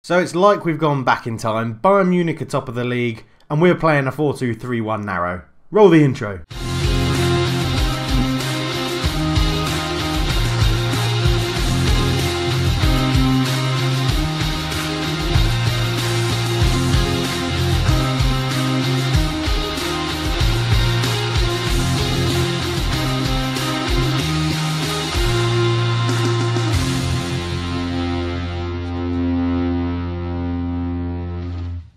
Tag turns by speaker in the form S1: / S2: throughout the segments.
S1: So it's like we've gone back in time. Bayern Munich are top of the league, and we're playing a 4-2-3-1 narrow. Roll the intro.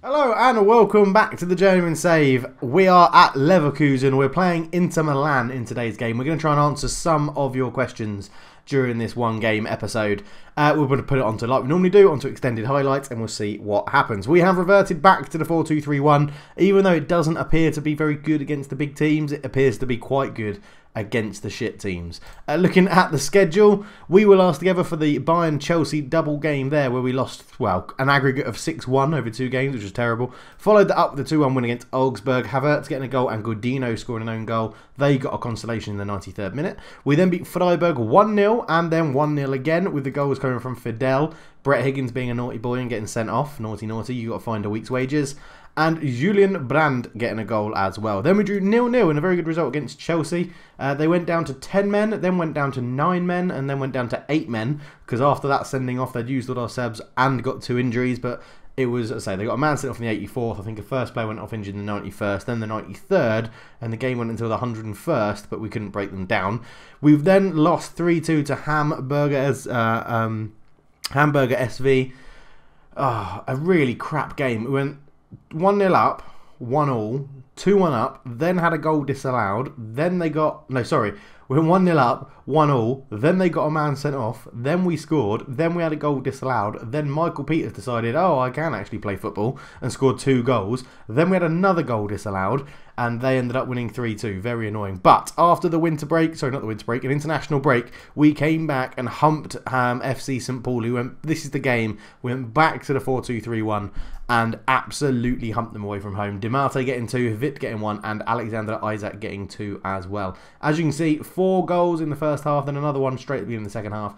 S1: Hello and welcome back to the Journeyman Save. We are at Leverkusen. We're playing Inter Milan in today's game. We're going to try and answer some of your questions during this one game episode. We're going to put it onto, like we normally do, onto extended highlights, and we'll see what happens. We have reverted back to the 4-2-3-1. Even though it doesn't appear to be very good against the big teams, it appears to be quite good against the shit teams. Looking at the schedule, we were last together for the Bayern-Chelsea double game there, where we lost, well, an aggregate of 6-1 over 2 games, which was terrible. Followed that up with a 2-1 win against Augsburg. Havertz getting a goal and Godinho scoring an own goal. They got a consolation in the 93rd minute. We then beat Freiburg 1-0 and then 1-0 again, with the goals coming from Fidel. Brett Higgins being a naughty boy and getting sent off. Naughty, naughty, you got to find a week's wages. And Julian Brandt getting a goal as well. Then we drew 0-0 in a very good result against Chelsea. They went down to 10 men, then went down to 9 men, and then went down to 8 men. Because after that sending off, they'd used all our subs and got 2 injuries. But it was, as I say, they got a man sent off in the 84th. I think the first player went off injured in the 91st, then the 93rd. And the game went until the 101st, but we couldn't break them down. We've then lost 3-2 to Hamburger SV. Oh, a really crap game. We went 1-0 up, 1-1, 2-1 up, then had a goal disallowed, then they got, no sorry, we went 1-0 up, 1-1, then they got a man sent off, then we scored, then we had a goal disallowed, then Michael Peters decided, oh, I can actually play football, and scored 2 goals, then we had another goal disallowed, and they ended up winning 3-2. Very annoying. But after the winter break, sorry, not the winter break, an international break, we came back and humped FC St. Pauli. This is the game. We went back to the 4-2-3-1 and absolutely humped them away from home. Demate getting 2, Vit getting 1, and Alexander Isaac getting 2 as well. As you can see, 4 goals in the first half, then another one straight at the beginning of the second half.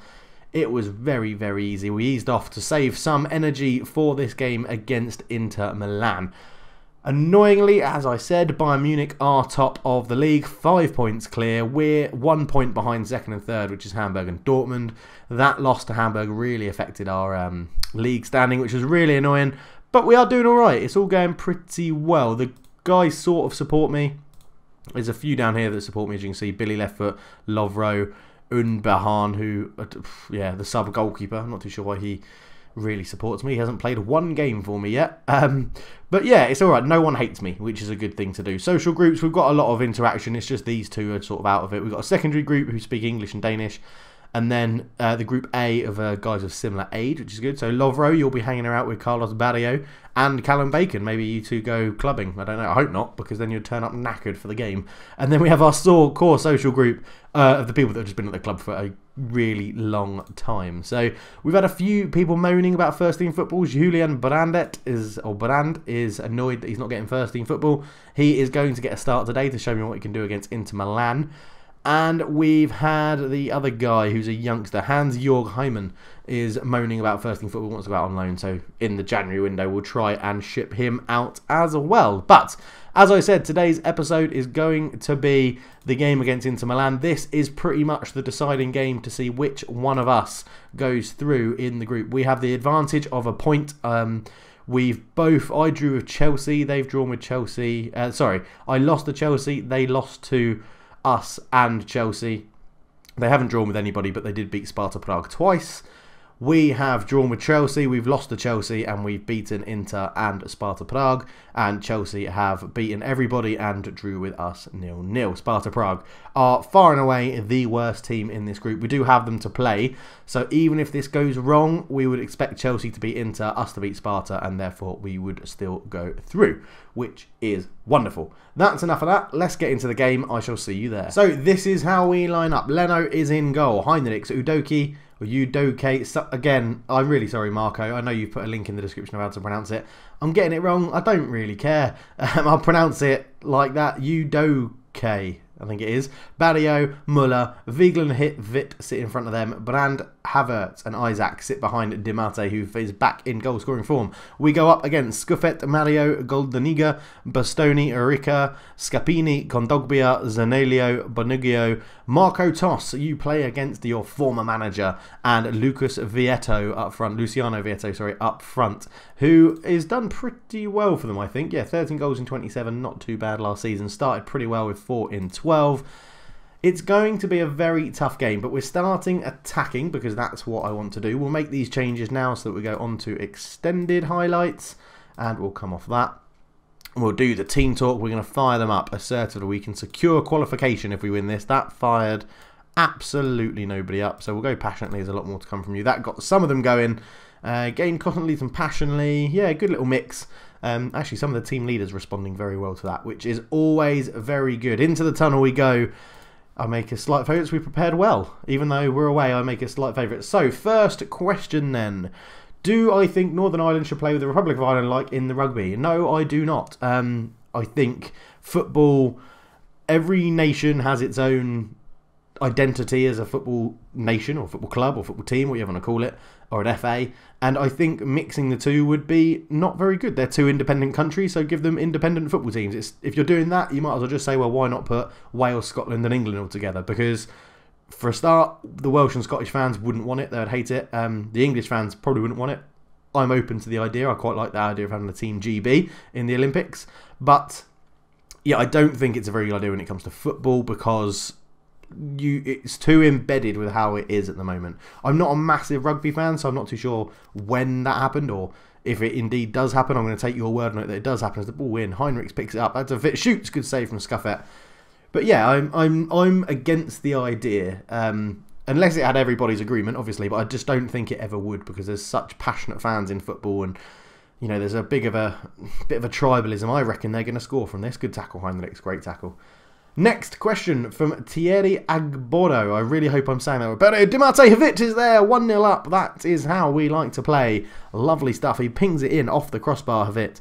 S1: It was very, very easy. We eased off to save some energy for this game against Inter Milan. Annoyingly, as I said, Bayern Munich are top of the league, 5 points clear. We're 1 point behind second and third, which is Hamburg and Dortmund. That loss to Hamburg really affected our league standing, which was really annoying. But we are doing all right. It's all going pretty well. The guys sort of support me. There's a few down here that support me, as you can see. Billy Leftfoot, Lovro, Unbehan, who, yeah, the sub goalkeeper. I'm not too sure why he really supports me. He hasn't played 1 game for me yet. But yeah, it's alright. No one hates me, which is a good thing to do. Social groups, we've got a lot of interaction. It's just these two are sort of out of it. We've got a secondary group who speak English and Danish. And then the group A of guys of similar age, which is good. So Lovro, you'll be hanging out with Carlos Barrio and Callum Bacon. Maybe you two go clubbing. I don't know. I hope not, because then you'd turn up knackered for the game. And then we have our core social group of the people that have just been at the club for a really long time. So we've had a few people moaning about first team football. Julian Brandt is annoyed that he's not getting first team football. He is going to get a start today to show me what he can do against Inter Milan. And we've had the other guy who's a youngster, Hans-Jörg Heimann, is moaning about first team football, wants to go out on loan. So in the January window, we'll try and ship him out as well. But as I said, today's episode is going to be the game against Inter Milan. This is pretty much the deciding game to see which one of us goes through in the group. We have the advantage of a point. I drew with Chelsea, they've drawn with Chelsea. I lost to Chelsea, they lost to us and Chelsea. They haven't drawn with anybody, but they did beat Sparta Prague twice. We have drawn with Chelsea, we've lost to Chelsea, and we've beaten Inter and Sparta Prague. And Chelsea have beaten everybody and drew with us 0-0. Sparta Prague are far and away the worst team in this group. We do have them to play, so even if this goes wrong, we would expect Chelsea to beat Inter, us to beat Sparta, and therefore we would still go through, which is wonderful. That's enough of that. Let's get into the game. I shall see you there. So this is how we line up. Leno is in goal. Heinrichs, Udoke, again, I'm really sorry, Marco. I know you've put a link in the description of how to pronounce it. I'm getting it wrong. I don't really care. I'll pronounce it like that. Udoke, I think it is. Barrio, Muller, Vigeland, Vit sit in front of them. Brand, Havertz and Isaac sit behind Di Mattei, who is back in goal scoring form. We go up against Scuffet, Mario, Goldeniga, Bastoni, Erica, Scapini, Kondogbia, Zanelio, Bonugio, Marco Toss. You play against your former manager, and Lucas Vieto up front, Luciano Vieto, sorry, up front, who is done pretty well for them, I think. Yeah, 13 goals in 27, not too bad last season. Started pretty well with 4 in 12. It's going to be a very tough game, but we're starting attacking because that's what I want to do. We'll make these changes now so that we go on to extended highlights, and we'll come off that. We'll do the team talk. We're going to fire them up assertively. We can secure qualification if we win this. That fired absolutely nobody up, so we'll go passionately. There's a lot more to come from you. That got some of them going. Gain confidently and passionately. Yeah, good little mix. Actually, some of the team leaders responding very well to that, which is always very good. Into the tunnel we go. I make a slight favourites. We prepared well. Even though we're away, I make a slight favourite. So, first question then. Do I think Northern Ireland should play with the Republic of Ireland like in the rugby? No, I do not. I think football, every nation has its own identity as a football nation or football club or football team, what you want to call it, or an FA, and I think mixing the two would be not very good. They're two independent countries, so give them independent football teams. If you're doing that, you might as well just say, well, why not put Wales, Scotland and England all together? Because for a start, the Welsh and Scottish fans wouldn't want it, they would hate it. The English fans probably wouldn't want it. I'm open to the idea. I quite like the idea of having a team GB in the Olympics, but yeah, I don't think it's a very good idea when it comes to football because it's too embedded with how it is at the moment. I'm not a massive rugby fan, so I'm not too sure when that happened or if it indeed does happen. I'm going to take your word on it that it does happen as the ball in. Heinrichs picks it up. That's a fit. Shoots. Good save from Scuffet. But yeah, I'm against the idea, unless it had everybody's agreement, obviously. But I just don't think it ever would because there's such passionate fans in football, and you know there's a bit of a tribalism. I reckon they're going to score from this. Good tackle, Heinrichs. Great tackle. Next question from Thierry Agbodo. I really hope I'm saying that right. But Di Mattei Havit is there, 1-0 up. That is how we like to play. Lovely stuff. He pings it in off the crossbar, Havit.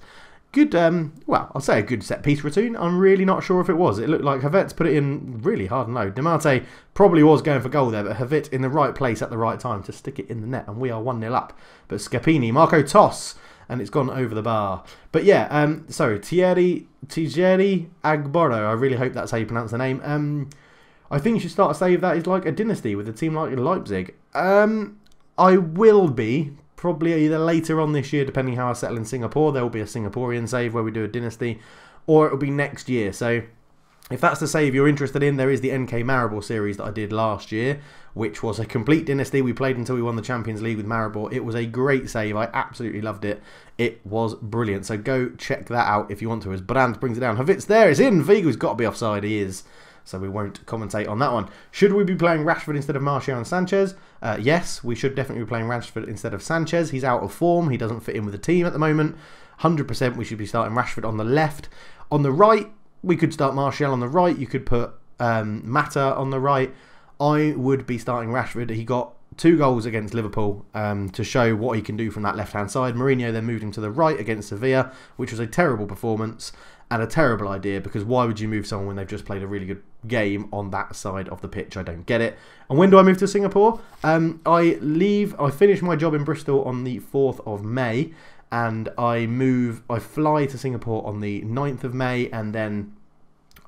S1: Good, well, I'll say a good set-piece routine. I'm really not sure if it was. It looked like Havit's put it in really hard and low. Di Mattei probably was going for goal there, but Havit in the right place at the right time to stick it in the net, and we are 1-0 up. But Scapini, Marco Toss, and it's gone over the bar. But yeah, sorry, Thierry Agbodo. I really hope that's how you pronounce the name. I think you should start a save that is like a dynasty with a team like Leipzig. I will be, probably either later on this year, depending how I settle in Singapore. There will be a Singaporean save where we do a dynasty, or it will be next year. So if that's the save you're interested in, there is the NK Maribor series that I did last year, which was a complete dynasty. We played until we won the Champions League with Maribor. It was a great save. I absolutely loved it. It was brilliant. So go check that out if you want to, as Brandt brings it down. Havit's there. It's in. Vigo's got to be offside. He is. So we won't commentate on that one. Should we be playing Rashford instead of Martial and Sanchez? Yes, we should definitely be playing Rashford instead of Sanchez. He's out of form. He doesn't fit in with the team at the moment. 100% we should be starting Rashford on the left. On the right, we could start Martial on the right. You could put Mata on the right. I would be starting Rashford. He got 2 goals against Liverpool to show what he can do from that left-hand side. Mourinho then moved him to the right against Sevilla, which was a terrible performance and a terrible idea, because why would you move someone when they've just played a really good game on that side of the pitch? I don't get it. And when do I move to Singapore? I finish my job in Bristol on the 4th of May, and I fly to Singapore on the 9th of May, and then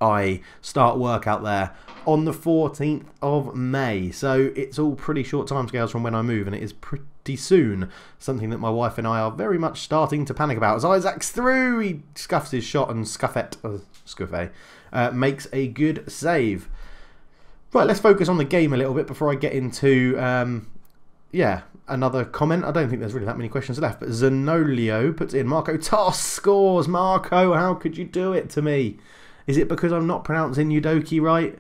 S1: I start work out there on the 14th of May. So it's all pretty short timescales from when I move, and it is pretty soon. Something that my wife and I are very much starting to panic about. As Isaac's through, he scuffs his shot, and Scuffet makes a good save. Right, let's focus on the game a little bit before I get into another comment. I don't think there's really that many questions left, but Zanolio puts in, Marco Toss scores. Marco, how could you do it to me? Is it because I'm not pronouncing Udoki right?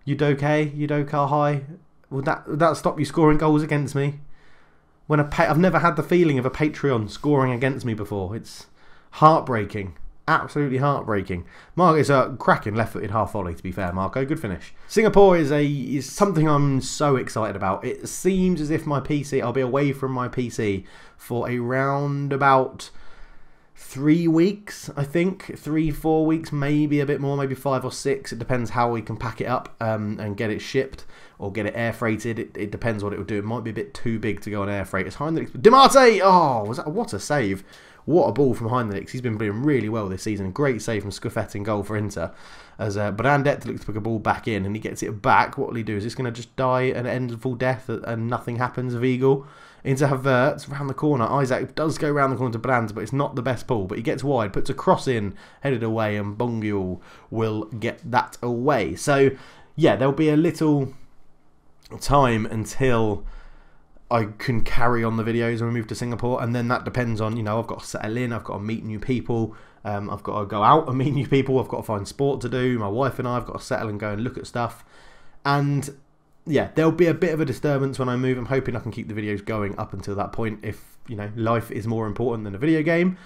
S1: Udoka high? Would that stop you scoring goals against me? When I've never had the feeling of a Patreon scoring against me before. It's heartbreaking. Absolutely heartbreaking. Marco is a cracking left-footed half volley, to be fair, Marco. Good finish. Singapore is something I'm so excited about. It seems as if I'll be away from my PC for around about 3 weeks, I think. 3-4 weeks, maybe a bit more, maybe 5 or 6. It depends how we can pack it up and get it shipped or get it air freighted. It depends what it will do. It might be a bit too big to go on air freight. It's Heinrichs. DiMarte! Oh, what a save. What a ball from Heinrichs. He's been doing really well this season. Great save from Scuffet in goal for Inter. As Brandet looks to put a ball back in and he gets it back. What will he do? Is this going to just die an endful death and nothing happens of Eagle? Into Havertz, round the corner. Isaac does go round the corner to Brandt, but it's not the best ball. But he gets wide, puts a cross in, headed away, and Bongiul will get that away. So, yeah, there'll be a little time until I can carry on the videos when we move to Singapore, and then that depends on, you know, I've got to settle in, I've got to meet new people, I've got to go out and meet new people, I've got to find sport to do, my wife and I have got to settle and go and look at stuff, and yeah, there'll be a bit of a disturbance when I move. I'm hoping I can keep the videos going up until that point if, you know, life is more important than a video game.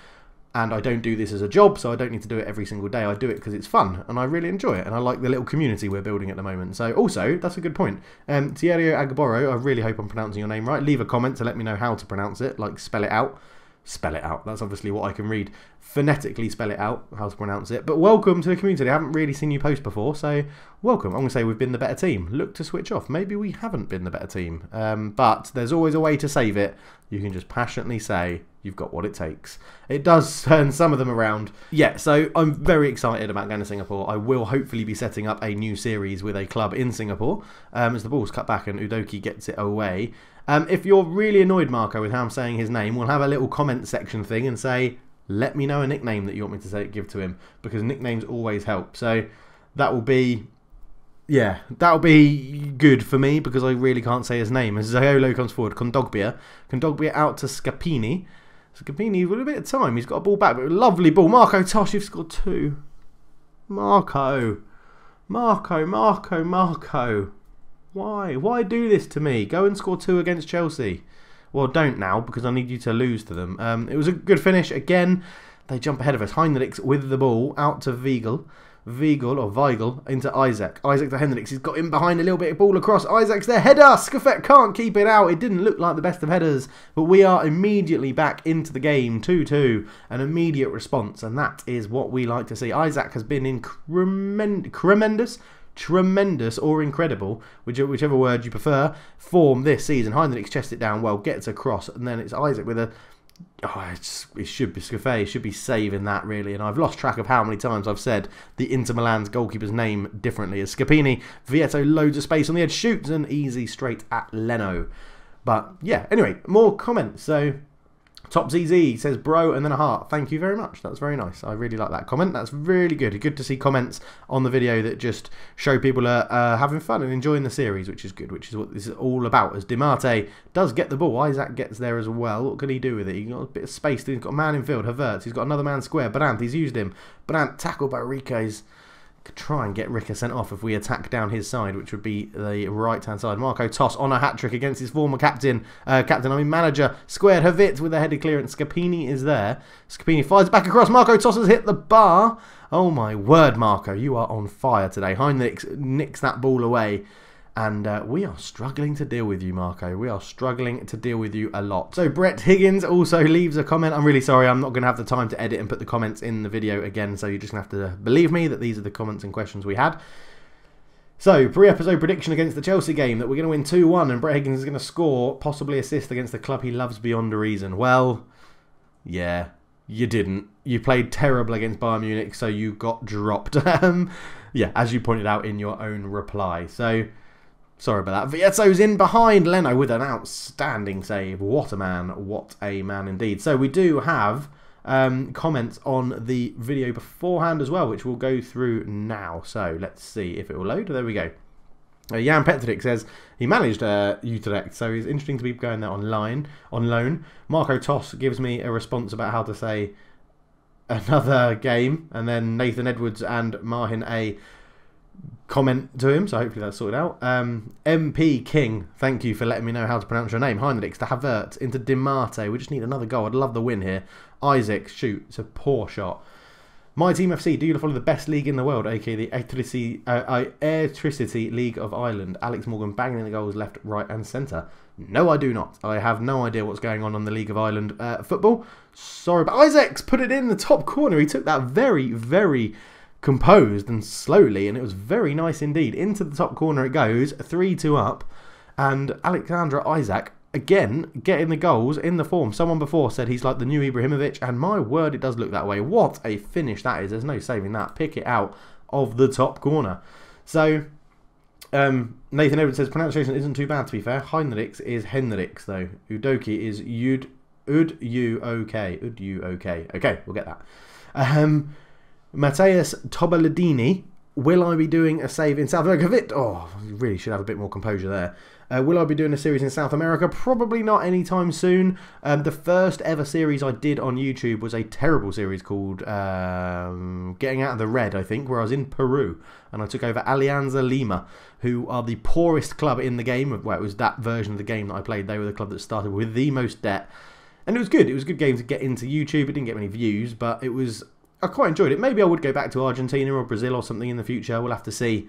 S1: And I don't do this as a job, so I don't need to do it every single day. I do it because it's fun, and I really enjoy it, and I like the little community we're building at the moment. So, also, that's a good point. Thierry Agboro, I really hope I'm pronouncing your name right. Leave a comment to let me know how to pronounce it, like spell it out. Spell it out. That's obviously what I can read. Phonetically spell it out, how to pronounce it. But welcome to the community. I haven't really seen you post before, so welcome. I'm going to say we've been the better team. Look to switch off. Maybe we haven't been the better team. But there's always a way to save it. You can just passionately say you've got what it takes. It does turn some of them around. Yeah, so I'm very excited about going to Singapore. I will hopefully be setting up a new series with a club in Singapore as the ball's cut back and Udoki gets it away. If you're really annoyed, Marco, with how I'm saying his name, we'll have a little comment section thing and say, let me know a nickname that you want me to give to him, because nicknames always help. So that will be, yeah, that'll be good for me, because I really can't say his name. As Zaiolo comes forward, Kondogbia out to Scapini. Scapini with a bit of time, he's got a ball back, but a lovely ball. Marco Tosh, you've scored 2. Marco. Why? Why do this to me? Go and score 2 against Chelsea. Well, don't now, because I need you to lose to them. It was a good finish. Again, they jump ahead of us. Heinrichs with the ball, out to Weigl. Weigl into Isaac. Isaac to Hendricks. He's got in behind a little bit. Ball across. Isaac's there. Header. Scuffet can't keep it out. It didn't look like the best of headers. But we are immediately back into the game. 2-2. An immediate response. And that is what we like to see. Isaac has been in tremendous or incredible, whichever word you prefer, form this season. Heinrichs chests it down well, gets across, and then it's Isaac with a... Oh, it should be Scuffet, should be saving that, really. And I've lost track of how many times I've said the Inter Milan's goalkeeper's name differently. As Scapini, Vietto loads of space on the edge, shoots, and easy straight at Leno. But, yeah, anyway, more comments. So... Top ZZ says bro and then a heart. Thank you very much. That's very nice. I really like that comment. That's really good. Good to see comments on the video that just show people are having fun and enjoying the series, which is good, which is what this is all about. As DiMarte does get the ball, Isaac gets there as well. What can he do with it? He's got a bit of space. He's got a man in field. Havertz. He's got another man square. Brandt. He's used him. Brandt tackled by Rique's. Could try and get Ricker sent off if we attack down his side, which would be the right-hand side. Marco Toss on a hat-trick against his former manager. Squared Havertz with a headed clearance. Scapini is there. Scapini fires back across. Marco Toss has hit the bar. Oh my word, Marco. You are on fire today. Heinrichs nicks that ball away. And we are struggling to deal with you, Marco. We are struggling to deal with you a lot. So Brett Higgins also leaves a comment. I'm really sorry. I'm not going to have the time to edit and put the comments in the video again. So you're just going to have to believe me that these are the comments and questions we had. So, pre-episode prediction against the Chelsea game that we're going to win 2-1 and Brett Higgins is going to score, possibly assist against the club he loves beyond a reason. Well, yeah, you didn't. You played terrible against Bayern Munich, so you got dropped. Yeah, as you pointed out in your own reply. So... sorry about that. Vietto's in behind Leno with an outstanding save. What a man. What a man indeed. So we do have comments on the video beforehand as well, which we'll go through now. So let's see if it will load. There we go. Jan Petrick says he managed Utrecht, so it's interesting to be going there on loan. Marco Toss gives me a response about how to say another game. And then Nathan Edwards and Mahin A comment to him, so hopefully that's sorted out. MP King, thank you for letting me know how to pronounce your name. Heinrichs to Havertz into DiMarte. We just need another goal. I'd love the win here. Isaac, shoot. It's a poor shot. My Team FC, do you follow the best league in the world, aka the Airtricity League of Ireland? Alex Morgan banging in the goals left, right and centre. No, I do not. I have no idea what's going on the League of Ireland football. Sorry, but Isaac's put it in the top corner. He took that very, very composed and slowly, and it was very nice indeed. Into the top corner it goes, 3-2 up, and Alexander Isak, again, getting the goals in the form. Someone before said he's like the new Ibrahimovic, and my word, it does look that way. What a finish that is. There's no saving that. Pick it out of the top corner. So, Nathan Edwards says, pronunciation isn't too bad, to be fair. Heinrichs is Henrichs, though. Udoki is Ud-U-OK. Ud-U-OK. Okay, we'll get that. Matthias Tobaladini, will I be doing a save in South America? Oh, you really should have a bit more composure there. Will I be doing a series in South America? Probably not anytime soon. The first ever series I did on YouTube was a terrible series called Getting Out of the Red, I think, where I was in Peru. And I took over Alianza Lima, who are the poorest club in the game. Well, it was that version of the game that I played. They were the club that started with the most debt. And it was good. It was a good game to get into YouTube. It didn't get many views, but it was... I quite enjoyed it. Maybe I would go back to Argentina or Brazil or something in the future. We'll have to see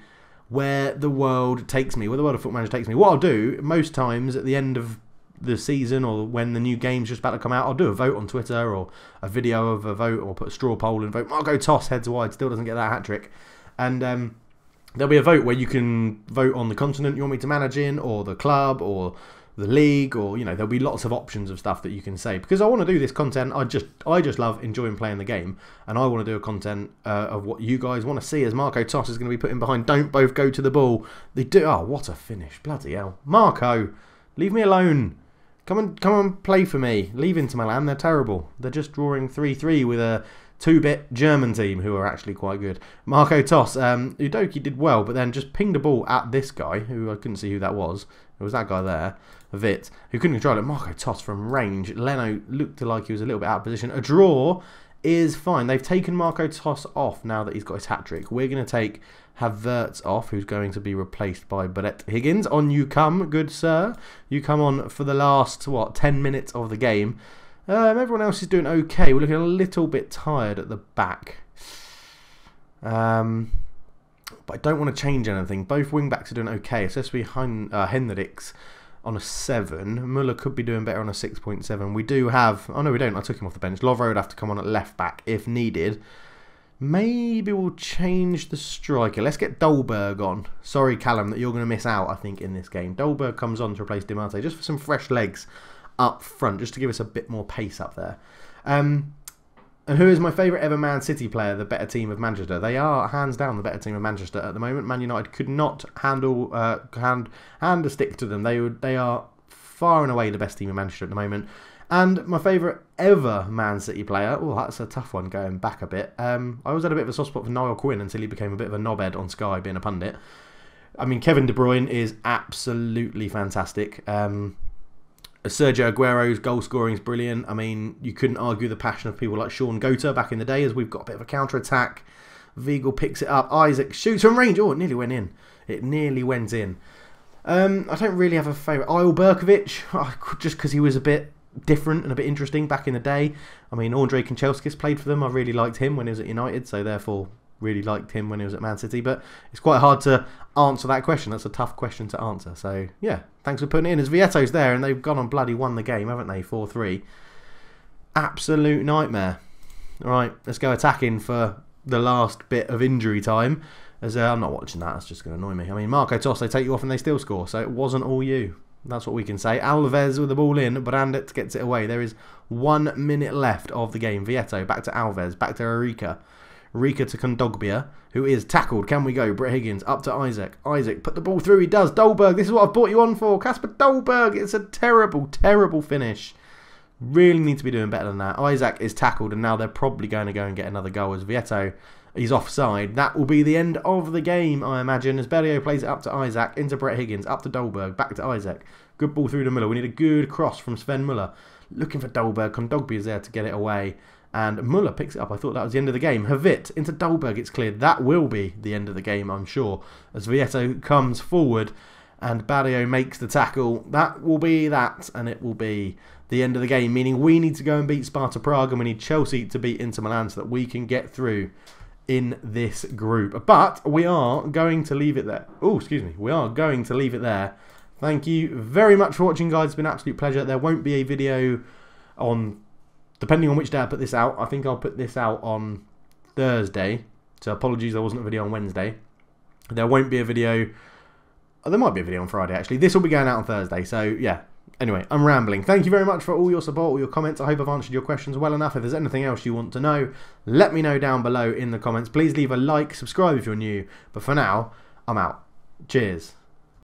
S1: where the world takes me, where the world of Football Manager takes me. What I'll do, most times at the end of the season or when the new game's just about to come out, I'll do a vote on Twitter or a video of a vote or put a straw poll and vote Marco Toss heads wide, still doesn't get that hat-trick. And there'll be a vote where you can vote on the continent you want me to manage in, or the club, or the league, or, you know, there'll be lots of options of stuff that you can say. Because I want to do this content, I just love enjoying playing the game, and I want to do a content of what you guys want to see, as Marco Toss is going to be putting behind. Don't both go to the ball. They do. Oh, what a finish. Bloody hell. Marco, leave me alone. Come and play for me. Leave Inter Milan, they're terrible. They're just drawing 3-3 with a 2-bit German team who are actually quite good. Marco Toss, Udoki did well, but then just pinged a ball at this guy, who I couldn't see who that was. It was that guy there, Vit, who couldn't control it. Marco Toss from range. Leno looked like he was a little bit out of position. A draw is fine. They've taken Marco Toss off now that he's got his hat-trick. We're going to take Havertz off, who's going to be replaced by Brett Higgins. On you come, good sir. You come on for the last, 10 minutes of the game. Everyone else is doing okay. We're looking a little bit tired at the back. But I don't want to change anything. Both wing-backs are doing okay, especially Henrichs on a 7. Muller could be doing better on a 6.7. We do have... Oh, no, we don't. I took him off the bench. Lovro would have to come on at left-back if needed. Maybe we'll change the striker. Let's get Dolberg on. Sorry, Callum, that you're going to miss out, I think, in this game. Dolberg comes on to replace Di Matteo, just for some fresh legs up front, just to give us a bit more pace up there. And who is my favourite ever Man City player, the better team of Manchester? They are hands down the better team of Manchester at the moment. Man United could not handle hand a stick to them. They are far and away the best team of Manchester at the moment. And my favourite ever Man City player, oh, that's a tough one going back a bit. I always had a bit of a soft spot for Niall Quinn until he became a bit of a knobhead on Sky being a pundit. I mean, Kevin De Bruyne is absolutely fantastic. Sergio Aguero's goal scoring is brilliant. I mean, you couldn't argue the passion of people like Sean Gota back in the day, as we've got a bit of a counter-attack. Weigl picks it up. Isaac shoots from range. Oh, it nearly went in. It nearly went in. I don't really have a favourite. Eyal Berkovic, just because he was a bit different and a bit interesting back in the day. I mean, Andrei Kanchelskis played for them. I really liked him when he was at United, so therefore really liked him when he was at Man City. But it's quite hard to answer that question. That's a tough question to answer. So, yeah, thanks for putting it in. As Vietto's there, and they've gone on bloody won the game, haven't they? 4-3. Absolute nightmare. All right, let's go attacking for the last bit of injury time. As I'm not watching that. That's just going to annoy me. I mean, Marco Toss, they take you off and they still score. So it wasn't all you. That's what we can say. Alves with the ball in. Brandt gets it away. There is 1 minute left of the game. Vietto back to Alves. Back to Arica. Rika to Kondogbia, who is tackled. Can we go? Brett Higgins up to Isaac. Isaac put the ball through. He does. Dolberg, this is what I've brought you on for. Kasper Dolberg. It's a terrible, terrible finish. Really need to be doing better than that. Isaac is tackled, and now they're probably going to go and get another goal as Vietto is offside. That will be the end of the game, I imagine, as Berrio plays it up to Isaac, into Brett Higgins, up to Dolberg, back to Isaac. Good ball through to Muller. We need a good cross from Sven Muller. Looking for Dolberg. Kondogbia is there to get it away. And Muller picks it up. I thought that was the end of the game. Havit into Dolberg. It's cleared. That will be the end of the game, I'm sure. As Vietto comes forward and Barrio makes the tackle. That will be that. And it will be the end of the game. Meaning we need to go and beat Sparta Prague. And we need Chelsea to beat Inter Milan so that we can get through in this group. But we are going to leave it there. Oh, excuse me. We are going to leave it there. Thank you very much for watching, guys. It's been an absolute pleasure. There won't be a video on, depending on which day I put this out. I think I'll put this out on Thursday. So apologies, there wasn't a video on Wednesday. There won't be a video. Oh, there might be a video on Friday, actually. This will be going out on Thursday. So, yeah. Anyway, I'm rambling. Thank you very much for all your support, all your comments. I hope I've answered your questions well enough. If there's anything else you want to know, let me know down below in the comments. Please leave a like, subscribe if you're new. But for now, I'm out. Cheers.